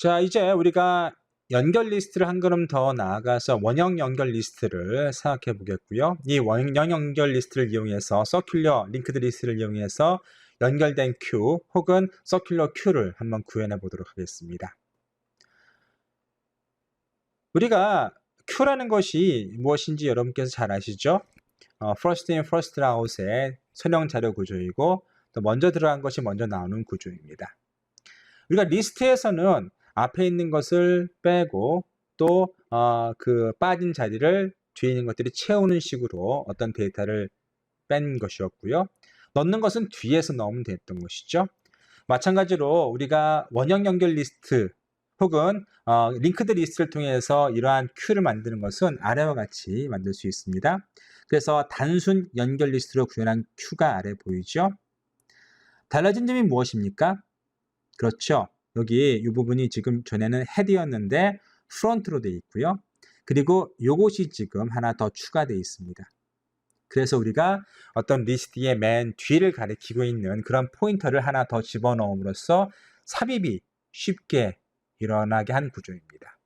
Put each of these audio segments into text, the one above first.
자, 이제 우리가 연결 리스트를 한 걸음 더 나아가서 원형 연결 리스트를 생각해 보겠고요. 이 원형 연결 리스트를 이용해서 서큘러 링크드 리스트를 이용해서 연결된 큐 혹은 서큘러 큐를 한번 구현해 보도록 하겠습니다. 우리가 큐라는 것이 무엇인지 여러분께서 잘 아시죠? first in, first out의 선형 자료 구조이고 또 먼저 들어간 것이 먼저 나오는 구조입니다. 우리가 리스트에서는 앞에 있는 것을 빼고 또 그 빠진 자리를 뒤에 있는 것들이 채우는 식으로 어떤 데이터를 뺀 것이었고요. 넣는 것은 뒤에서 넣으면 됐던 것이죠. 마찬가지로 우리가 원형 연결 리스트 혹은 링크드 리스트를 통해서 이러한 큐를 만드는 것은 아래와 같이 만들 수 있습니다. 그래서 단순 연결 리스트로 구현한 큐가 아래 보이죠. 달라진 점이 무엇입니까? 그렇죠. 여기 이 부분이 지금 전에는 헤드였는데 프론트로 되어 있고요. 그리고 이것이 지금 하나 더 추가되어 있습니다. 그래서 우리가 어떤 리스트의 맨 뒤를 가리키고 있는 그런 포인터를 하나 더 집어넣음으로써 삽입이 쉽게 일어나게 한 구조입니다.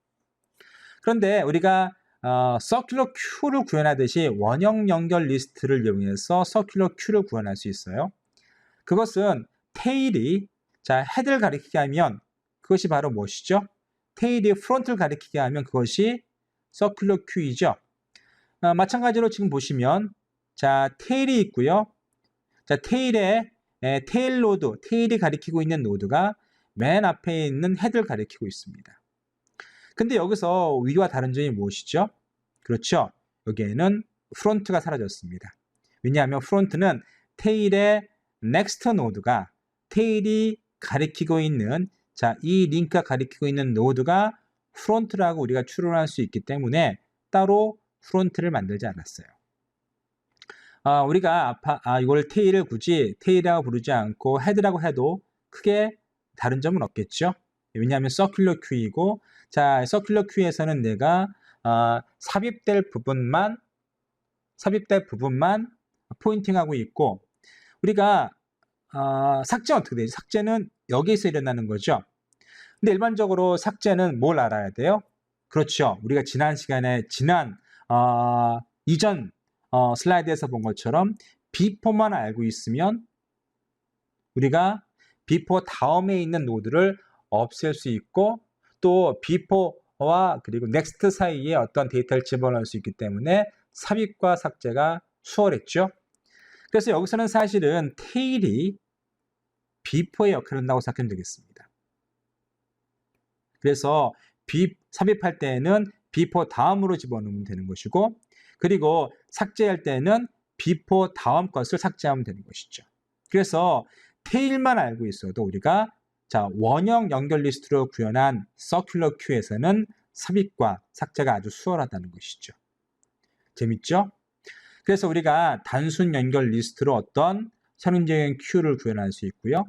그런데 우리가 서큘러 큐를 구현하듯이 원형 연결 리스트를 이용해서 서큘러 큐를 구현할 수 있어요. 그것은 테일이 헤드를 가리키게 하면 그것이 바로 무엇이죠? 테일이 프론트를 가리키게 하면 그것이 서큘러 큐이죠. 마찬가지로 지금 보시면 테일이 있고요. 테일의 테일 노드, 테일이 가리키고 있는 노드가 맨 앞에 있는 헤드를 가리키고 있습니다. 근데 여기서 위와 다른 점이 무엇이죠? 그렇죠. 여기에는 프론트가 사라졌습니다. 왜냐하면 프론트는 테일의 넥스트 노드가 테일이 가리키고 있는 이 링크가 가리키고 있는 노드가 프론트라고 우리가 추론할 수 있기 때문에 따로 프론트를 만들지 않았어요. 우리가 이걸 테일을 굳이 테일이라고 부르지 않고 헤드라고 해도 크게 다른 점은 없겠죠. 왜냐하면 서큘러 큐이고 서큘러 큐에서는 내가 삽입될 부분만 포인팅하고 있고 우리가 삭제는 어떻게 되죠? 삭제는 여기에서 일어나는 거죠. 근데 일반적으로 삭제는 뭘 알아야 돼요? 그렇죠. 우리가 지난 시간에 이전 슬라이드에서 본 것처럼 before만 알고 있으면 우리가 before 다음에 있는 노드를 없앨 수 있고 또 before와 그리고 next 사이에 어떤 데이터를 집어넣을 수 있기 때문에 삽입과 삭제가 수월했죠. 그래서 여기서는 사실은 테일이 before의 역할을 한다고 생각하면 되겠습니다. 그래서 삽입할 때에는 before 다음으로 집어넣으면 되는 것이고 그리고 삭제할 때는 before 다음 것을 삭제하면 되는 것이죠. 그래서 테일만 알고 있어도 우리가 원형 연결 리스트로 구현한 서큘러 큐에서는 삽입과 삭제가 아주 수월하다는 것이죠. 재밌죠? 그래서 우리가 단순 연결 리스트로 어떤 선행적인 큐를 구현할 수 있고요.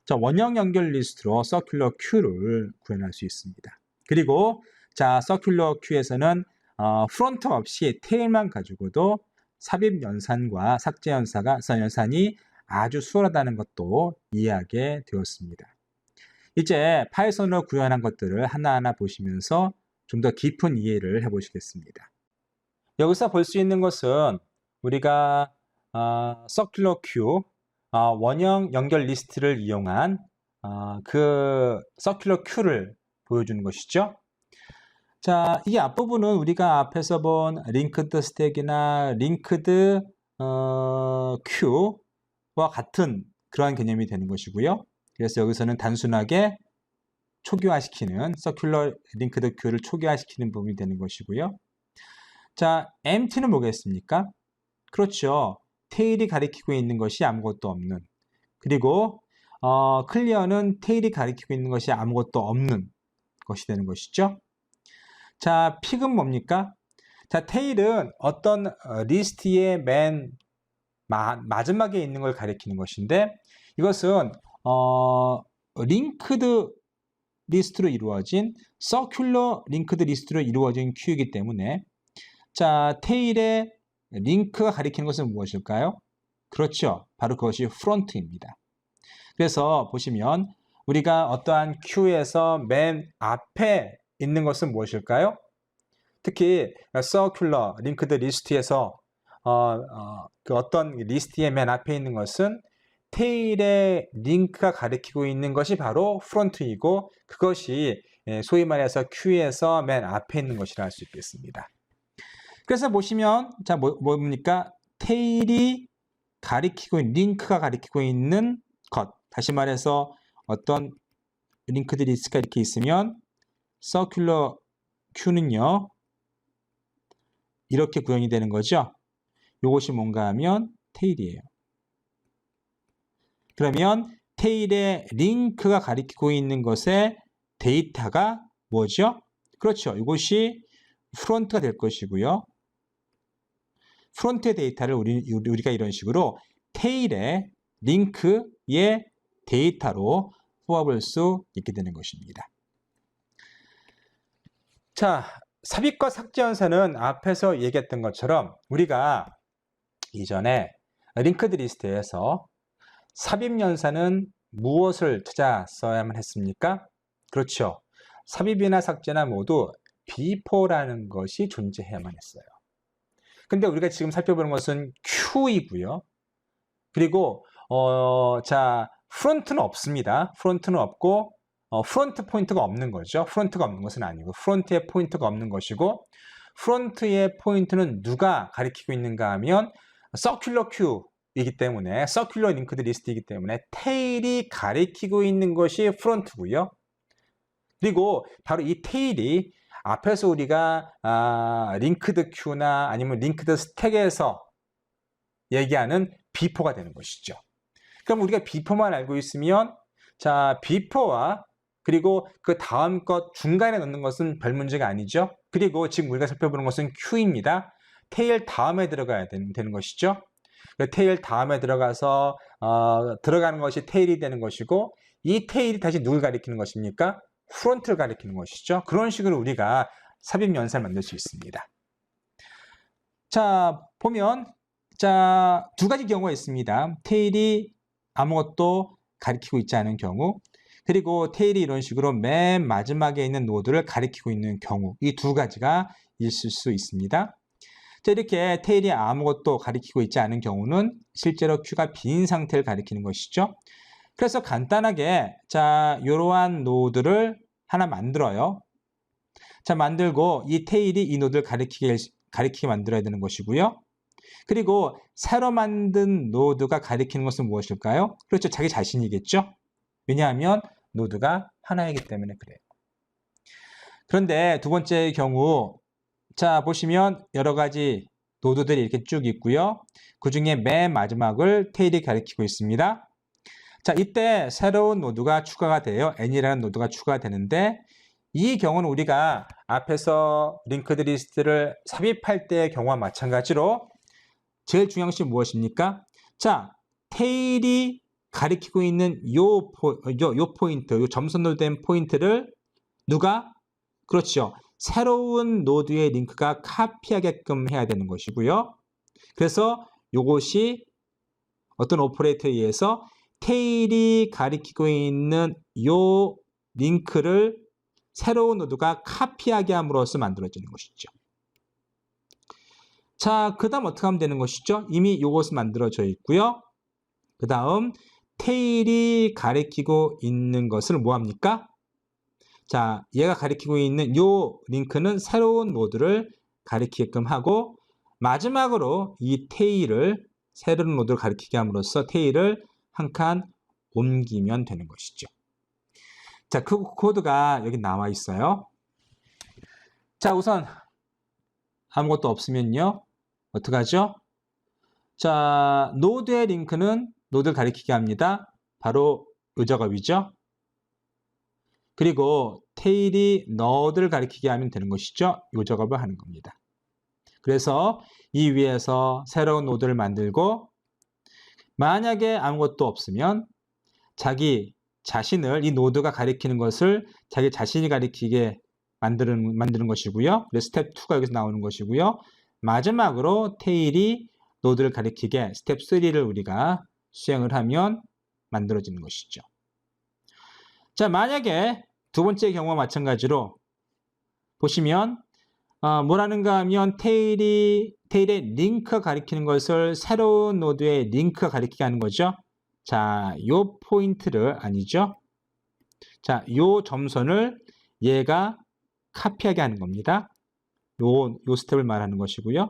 원형 연결 리스트로 서큘러 큐를 구현할 수 있습니다. 그리고 서큘러 큐에서는 프론트 없이 테일만 가지고도 삽입 연산과 삭제 연산이 아주 수월하다는 것도 이해하게 되었습니다. 이제 파이썬으로 구현한 것들을 하나하나 보시면서 좀 더 깊은 이해를 해보시겠습니다. 여기서 볼 수 있는 것은 우리가 서큘러 큐, 원형 연결 리스트를 이용한 그 서큘러 큐를 보여주는 것이죠. 이 앞부분은 우리가 앞에서 본 링크드 스택이나 링크드 큐와 같은 그러한 개념이 되는 것이고요. 그래서 여기서는 단순하게 초기화시키는 서큘러 링크드 큐를 초기화시키는 부분이 되는 것이고요. empty는 뭐겠습니까? 그렇죠. 테일이 가리키고 있는 것이 아무것도 없는. 그리고 클리어는 테일이 가리키고 있는 것이 아무것도 없는 것이 되는 것이죠. 픽은 뭡니까? 테일은 어떤 리스트의 맨 마지막에 있는 걸 가리키는 것인데 이것은 링크드 리스트로 이루어진 서큘러 링크드 리스트로 이루어진 큐이기 때문에 테일의 링크가 가리키는 것은 무엇일까요? 그렇죠. 바로 그것이 프론트입니다. 그래서 보시면 우리가 어떠한 큐에서 맨 앞에 있는 것은 무엇일까요? 특히 서큘러 링크드 리스트에서 그 어떤 리스트의 맨 앞에 있는 것은 테일의 링크가 가리키고 있는 것이 바로 프론트이고 그것이 소위 말해서 큐에서 맨 앞에 있는 것이라 할 수 있겠습니다. 그래서 보시면 자 뭡니까? 테일이 가리키고 있는 링크가 가리키고 있는 것. 다시 말해서 어떤 링크드 리스트가 이렇게 있으면 서큘러 큐는요. 이렇게 구현이 되는 거죠. 이것이 뭔가 하면 테일이에요. 그러면 테일의 링크가 가리키고 있는 것의 데이터가 뭐죠? 그렇죠. 이것이 프론트가 될 것이고요. 프론트의 데이터를 우리가 이런 식으로 테일의 링크의 데이터로 뽑아볼 수 있게 되는 것입니다. 자, 삽입과 삭제 연산은 앞에서 얘기했던 것처럼 우리가 이전에 링크드 리스트에서 삽입 연산은 무엇을 찾아 써야만 했습니까? 그렇죠. 삽입이나 삭제나 모두 before라는 것이 존재해야만 했어요. 근데 우리가 지금 살펴보는 것은 Q이고요. 그리고 자 프론트는 없습니다. 프론트는 없고 프론트 포인트가 없는 거죠. 프론트가 없는 것은 아니고 프론트에 포인트가 없는 것이고 프론트의 포인트는 누가 가리키고 있는가 하면 서큘러 큐이기 때문에 서큘러 링크드 리스트이기 때문에 테일이 가리키고 있는 것이 프론트고요. 그리고 바로 이 테일이 앞에서 우리가 링크드 큐나 아니면 링크드 스택에서 얘기하는 before가 되는 것이죠. 그럼 우리가 before만 알고 있으면 자 before와 그리고 그 다음 것 중간에 넣는 것은 별 문제가 아니죠. 그리고 지금 우리가 살펴보는 것은 Q입니다. 테일 다음에 들어가야 되는 것이죠. 테일 다음에 들어가서 들어가는 것이 테일이 되는 것이고 이 테일이 다시 누굴 가리키는 것입니까? 프론트를 가리키는 것이죠. 그런 식으로 우리가 삽입 연산을 만들 수 있습니다. 자 보면 자 두 가지 경우가 있습니다. 테일이 아무것도 가리키고 있지 않은 경우 그리고 테일이 이런 식으로 맨 마지막에 있는 노드를 가리키고 있는 경우 이 두 가지가 있을 수 있습니다. 자, 이렇게 테일이 아무것도 가리키고 있지 않은 경우는 실제로 큐가 빈 상태를 가리키는 것이죠. 그래서 간단하게 자 이러한 노드를 하나 만들어요. 자 만들고 이 테일이 이 노드를 가리키게 만들어야 되는 것이고요. 그리고 새로 만든 노드가 가리키는 것은 무엇일까요? 그렇죠. 자기 자신이겠죠. 왜냐하면 노드가 하나이기 때문에 그래요. 그런데 두 번째 경우 자 보시면 여러 가지 노드들이 이렇게 쭉 있고요. 그 중에 맨 마지막을 테일이 가리키고 있습니다. 자 이때 새로운 노드가 추가가 돼요. n이라는 노드가 추가되는데 이 경우는 우리가 앞에서 링크드 리스트를 삽입할 때의 경우와 마찬가지로 제일 중요한 것이 무엇입니까? 자 테일이 가리키고 있는 요 포인트, 요 점선으로 된 포인트를 누가? 그렇죠. 새로운 노드의 링크가 카피하게끔 해야 되는 것이고요. 그래서 이것이 어떤 오퍼레이터에 의해서 테일이 가리키고 있는 요 링크를 새로운 노드가 카피하게 함으로써 만들어지는 것이죠. 자, 그 다음 어떻게 하면 되는 것이죠? 이미 이것은 만들어져 있고요. 그 다음 테일이 가리키고 있는 것을 뭐합니까? 자, 얘가 가리키고 있는 요 링크는 새로운 노드를 가리키게끔 하고 마지막으로 이 테일을 새로운 노드를 가리키게 함으로써 테일을 한 칸 옮기면 되는 것이죠. 자, 그 코드가 여기 나와 있어요. 자, 우선 아무것도 없으면요. 어떡하죠? 자, 노드의 링크는 노드를 가리키게 합니다. 바로 이 작업이죠. 그리고 테일이 너드를 가리키게 하면 되는 것이죠. 이 작업을 하는 겁니다. 그래서 이 위에서 새로운 노드를 만들고 만약에 아무것도 없으면 자기 자신을 이 노드가 가리키는 것을 자기 자신이 가리키게 만드는 것이고요. 그래서 스텝 2가 여기서 나오는 것이고요. 마지막으로 테일이 노드를 가리키게 스텝 3를 우리가 수행을 하면 만들어지는 것이죠. 자, 만약에 두 번째 경우와 마찬가지로 보시면 뭐라는가 하면 테일의 링크가 가리키는 것을 새로운 노드의 링크가 가리키게 하는 거죠. 자, 요 포인트를 아니죠. 자, 요 점선을 얘가 카피하게 하는 겁니다. 요 스텝을 말하는 것이고요.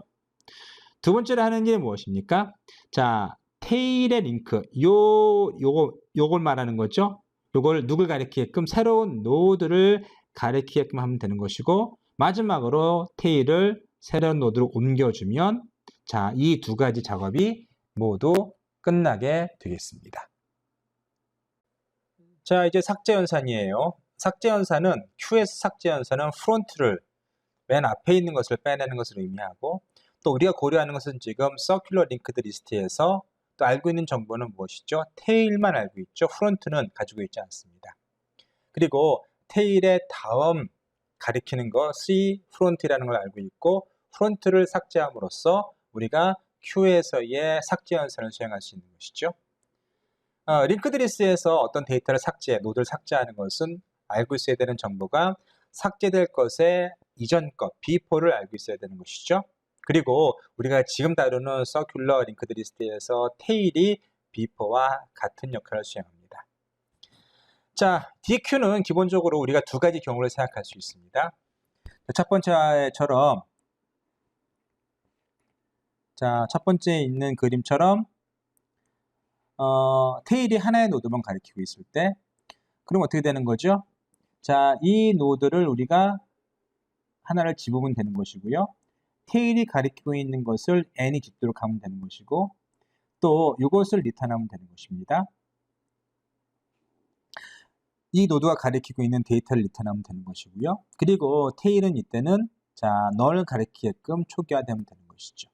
두 번째로 하는 일은 무엇입니까? 자, 테일의 링크, 요걸 말하는 거죠. 요걸 누굴 가리키게끔 새로운 노드를 가리키게끔 하면 되는 것이고, 마지막으로 테일을 새로운 노드로 옮겨주면 자, 이 두 가지 작업이 모두 끝나게 되겠습니다. 자, 이제 삭제 연산이에요. 삭제 연산은 QS 삭제 연산은 프론트를 맨 앞에 있는 것을 빼내는 것을 의미하고, 또 우리가 고려하는 것은 지금 서큘러 링크드 리스트에서 또 알고 있는 정보는 무엇이죠? 테일만 알고 있죠. 프론트는 가지고 있지 않습니다. 그리고 테일의 다음 가리키는 것이 프론트라는 걸 알고 있고, 프론트를 삭제함으로써 우리가 Q에서의 삭제 연산을 수행할 수 있는 것이죠. 링크드 리스트에서 어떤 데이터를 노드를 삭제하는 것은 알고 있어야 되는 정보가 삭제될 것의 이전 것, before를 알고 있어야 되는 것이죠. 그리고 우리가 지금 다루는 서큘러 링크드 리스트에서 테일이 before와 같은 역할을 수행합니다. 자, DQ는 기본적으로 우리가 두 가지 경우를 생각할 수 있습니다. 첫 번째처럼, 자, 첫 번째 있는 그림처럼 테일이 하나의 노드만 가리키고 있을 때, 그럼 어떻게 되는 거죠? 자, 이 노드를 우리가 하나를 집으면 되는 것이고요. 테일이 가리키고 있는 것을 n이 집도록 하면 되는 것이고, 또 이것을 리턴하면 되는 것입니다. 이 노드가 가리키고 있는 데이터를 리턴하면 되는 것이고요. 그리고 테일은 이때는 자, 널을 가리키게끔 초기화되면 되는 것이죠.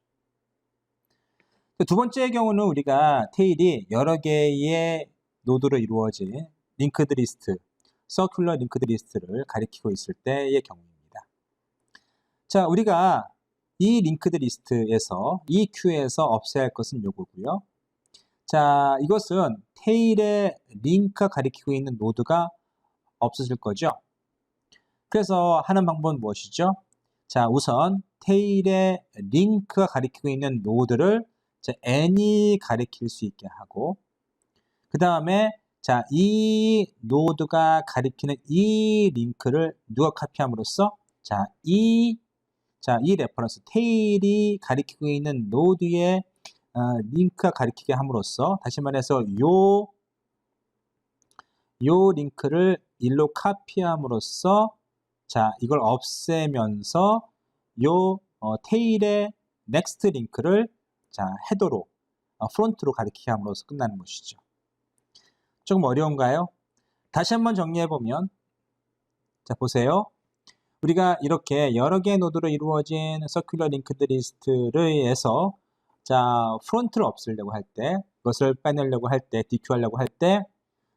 두 번째의 경우는 우리가 테일이 여러 개의 노드로 이루어진 링크드 리스트, 서큘러 링크드 리스트를 가리키고 있을 때의 경우입니다. 자, 우리가 이 링크드 리스트에서, 이 큐에서 없애야 할 것은 요거고요. 자, 이것은 테일의 링크가 가리키고 있는 노드가 없어질 거죠. 그래서 하는 방법은 무엇이죠? 자, 우선 테일의 링크가 가리키고 있는 노드를 n이 가리킬 수 있게 하고, 그 다음에 자, 이 노드가 가리키는 이 링크를 누가 카피함으로써 이 레퍼런스 테일이 가리키고 있는 노드의 링크가 가리키게 함으로써, 다시 말해서 요 링크를 일로 카피함으로써 자, 이걸 없애면서 요 테일의 넥스트 링크를 자, 헤더로 프론트로 가리키게 함으로써 끝나는 것이죠. 조금 어려운가요? 다시 한번 정리해 보면, 자, 보세요. 우리가 이렇게 여러 개의 노드로 이루어진 서큘러 링크드 리스트에서 자, 프론트를 없애려고 할 때, 그것을 빼내려고 할 때, DQ하려고 할 때,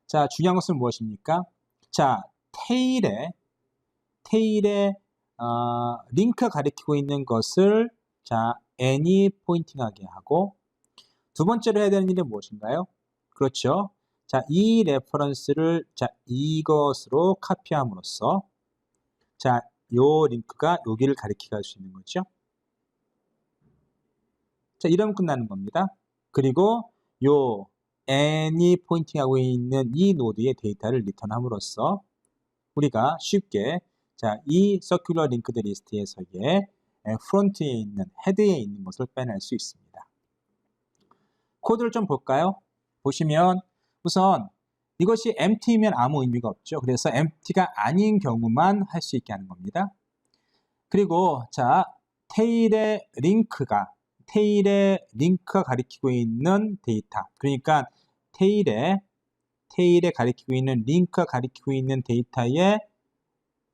자, 중요한 것은 무엇입니까? 자, 테일의 링크가 가리키고 있는 것을 자, n이 포인팅하게 하고, 두 번째로 해야 되는 일은 무엇인가요? 그렇죠. 자, 이 레퍼런스를 자, 이것으로 카피함으로써 자, 요 링크가 여기를 가리키게 할 수 있는 거죠. 자, 이러면 끝나는 겁니다. 그리고 요 n이 포인팅하고 있는 이 노드의 데이터를 리턴함으로써 우리가 쉽게 자, 이 서큘러 링크드 리스트에서의 프론트에 있는, 헤드에 있는 것을 빼낼 수 있습니다. 코드를 좀 볼까요? 보시면 우선 이것이 empty면 아무 의미가 없죠. 그래서 empty가 아닌 경우만 할 수 있게 하는 겁니다. 그리고 자, 테일의 링크가 가리키고 있는 데이터, 그러니까 테일에 가리키고 있는 링크가 가리키고 있는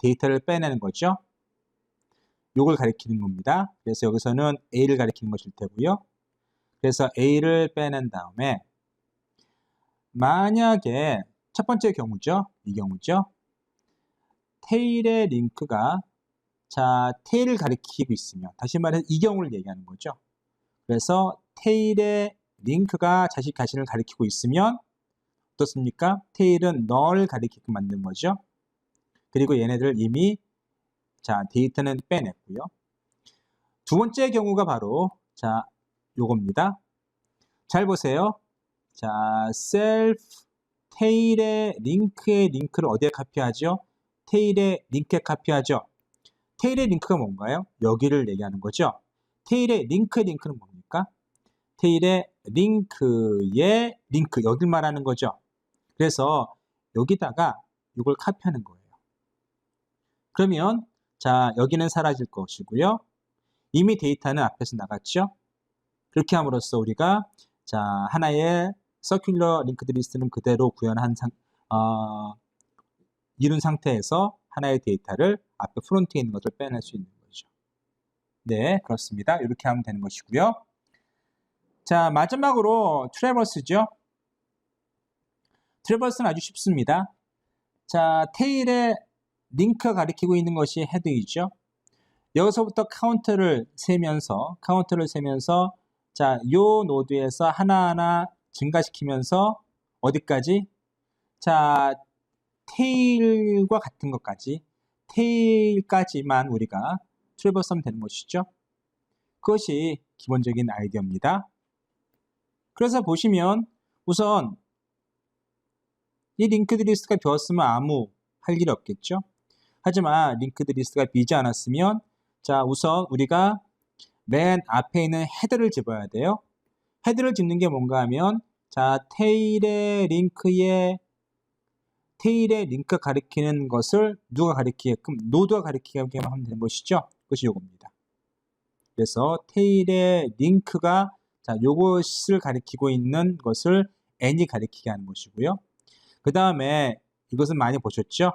데이터를 빼내는 거죠. 요걸 가리키는 겁니다. 그래서 여기서는 A를 가리키는 것일 테고요. 그래서 A를 빼낸 다음에 만약에 첫 번째 경우죠. 이 경우죠. 테일의 링크가 자, 테일을 가리키고 있으면, 다시 말해서 이 경우를 얘기하는 거죠. 그래서 테일의 링크가 자신을 가리키고 있으면 어떻습니까? 테일은 null을 가리키게 만든 거죠. 그리고 얘네들 이미 자 데이터는 빼냈고요. 두 번째 경우가 바로 자 요겁니다. 잘 보세요. 자 self 테일의 링크의 링크를 어디에 카피하죠? 테일의 링크에 카피하죠. 테일의 링크가 뭔가요? 여기를 얘기하는 거죠. 테일의 링크의 링크는 뭡니까? 테일의 링크의 링크 여길 말하는 거죠. 그래서 여기다가 이걸 카피하는 거예요. 그러면 자 여기는 사라질 것이고요. 이미 데이터는 앞에서 나갔죠. 그렇게 함으로써 우리가 자 하나의 서큘러 링크드 리스트는 그대로 구현한 이룬 상태에서 하나의 데이터를 앞에 프론트에 있는 것을 빼낼 수 있는 거죠. 네, 그렇습니다. 이렇게 하면 되는 것이고요. 자, 마지막으로 트래버스죠. 트래버스는 아주 쉽습니다. 자, 테일에 링크가 가리키고 있는 것이 헤드이죠. 여기서부터 카운트를 세면서 자, 요 노드에서 하나하나 증가시키면서 어디까지? 자, 테일과 같은 것까지 테일까지만 우리가 트래버스하면 되는 것이죠. 그것이 기본적인 아이디어입니다. 그래서 보시면 우선 이 링크드 리스트가 비었으면 아무 할 일이 없겠죠. 하지만 링크드 리스트가 비지 않았으면 자 우선 우리가 맨 앞에 있는 헤드를 집어야 돼요. 헤드를 집는 게 뭔가 하면 자 테일의 링크 가리키는 것을 누가 가리키게끔 노드가 가리키게끔 하면 되는 것이죠. 그것이 요겁니다. 그래서 테일의 링크가 자 요것을 가리키고 있는 것을 n이 가리키게 하는 것이고요. 그 다음에 이것은 많이 보셨죠?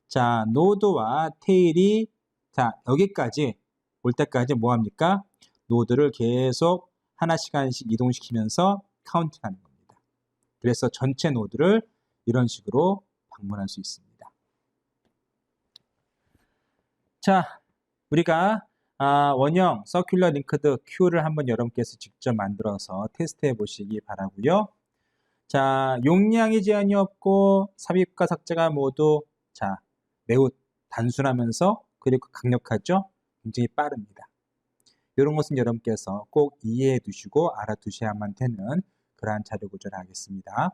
자 노드와 테일이 자 여기까지 올 때까지 뭐합니까? 노드를 계속 하나씩 이동시키면서 카운팅하는 겁니다. 그래서 전체 노드를 이런 식으로 방문할 수 있습니다. 자, 우리가 원형 서큘러 링크드 큐를 한번 여러분께서 직접 만들어서 테스트해 보시기 바라고요. 자, 용량이 제한이 없고 삽입과 삭제가 모두 자 매우 단순하면서 그리고 강력하죠. 굉장히 빠릅니다. 이런 것은 여러분께서 꼭 이해해 두시고 알아두셔야만 되는 그러한 자료 구조를 하겠습니다.